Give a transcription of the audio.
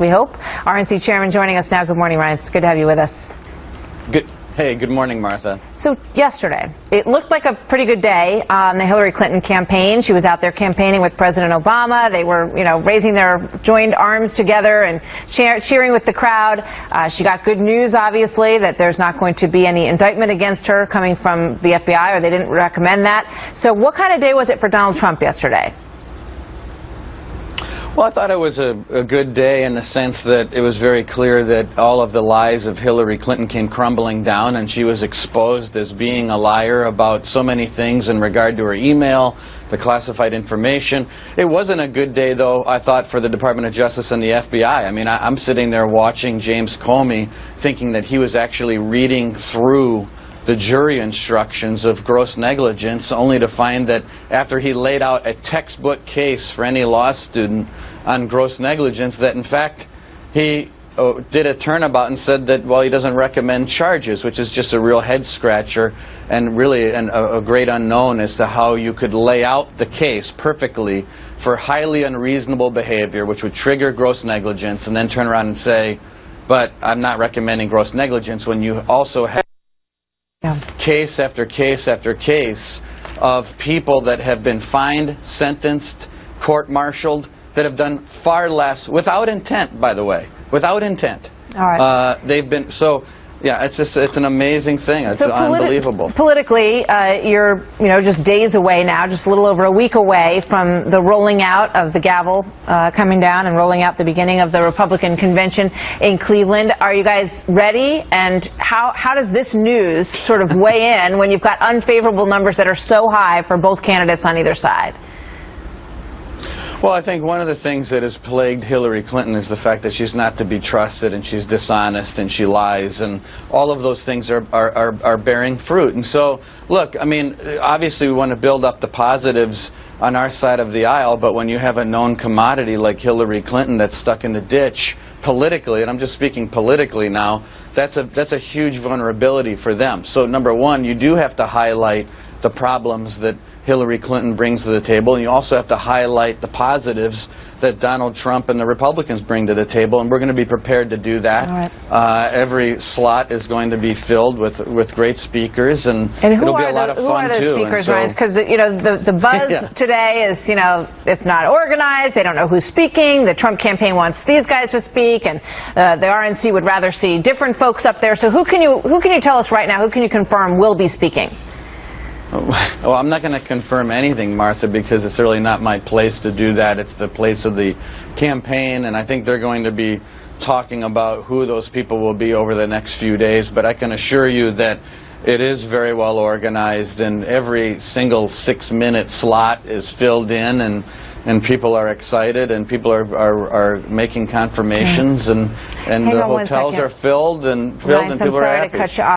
we hope. RNC Chairman joining us now. Good morning, Reince. It's good to have you with us. Hey, good morning, Martha. So yesterday, it looked like a pretty good day on the Hillary Clinton campaign. She was out there campaigning with President Obama. They were, raising their joined arms together and cheering with the crowd. She got good news, obviously, that there's not going to be any indictment against her coming from the FBI, or they didn't recommend that. So what kind of day was it for Donald Trump yesterday? Well, I thought it was a good day in the sense that it was very clear that all of the lies of Hillary Clinton came crumbling down, and she was exposed as being a liar about so many things in regard to her email, the classified information. It wasn't a good day, though, I thought, for the Department of Justice and the FBI. I mean, I'm sitting there watching James Comey thinking that he was actually reading through the jury instructions of gross negligence, only to find that after he laid out a textbook case for any law student on gross negligence, that in fact he did a turnabout and said that, well, he doesn't recommend charges, which is just a real head scratcher and really a great unknown as to how you could lay out the case perfectly for highly unreasonable behavior, which would trigger gross negligence, and then turn around and say, but I'm not recommending gross negligence, when you also have case after case after case of people that have been fined, sentenced, court-martialed, that have done far less, without intent, by the way, without intent. All right. They've been, so, yeah, it's an amazing thing. It's unbelievable. Politically, you're, just days away now, just a little over a week away from the rolling out of the gavel coming down and rolling out the beginning of the Republican convention in Cleveland. Are you guys ready? And how does this news sort of weigh in when you've got unfavorable numbers that are so high for both candidates on either side? Well, I think one of the things that has plagued Hillary Clinton is the fact that she's not to be trusted, and she's dishonest, and she lies, and all of those things are bearing fruit. And so, look, I mean, obviously we want to build up the positives on our side of the aisle, but when you have a known commodity like Hillary Clinton that's stuck in the ditch politically, and I'm just speaking politically now, that's a huge vulnerability for them. So, number one, you do have to highlight the problems that Hillary Clinton brings to the table, and you also have to highlight the positives that Donald Trump and the Republicans bring to the table, and we're going to be prepared to do that. All right. Every slot is going to be filled with great speakers, and it'll be a lot of fun, too. Who are those speakers, Reince? Because the buzz today is, it's not organized. They don't know who's speaking. The Trump campaign wants these guys to speak, and the RNC would rather see different folks up there. So who can you tell us right now? Who can you confirm will be speaking? Well, I'm not going to confirm anything, Martha, because it's really not my place to do that. It's the place of the campaign, and I think they're going to be talking about who those people will be over the next few days. But I can assure you that it is very well organized, and every single 6-minute slot is filled in, and people are excited, and people are making confirmations, and the hotels are filled, and people are happy. I'm sorry to cut you off.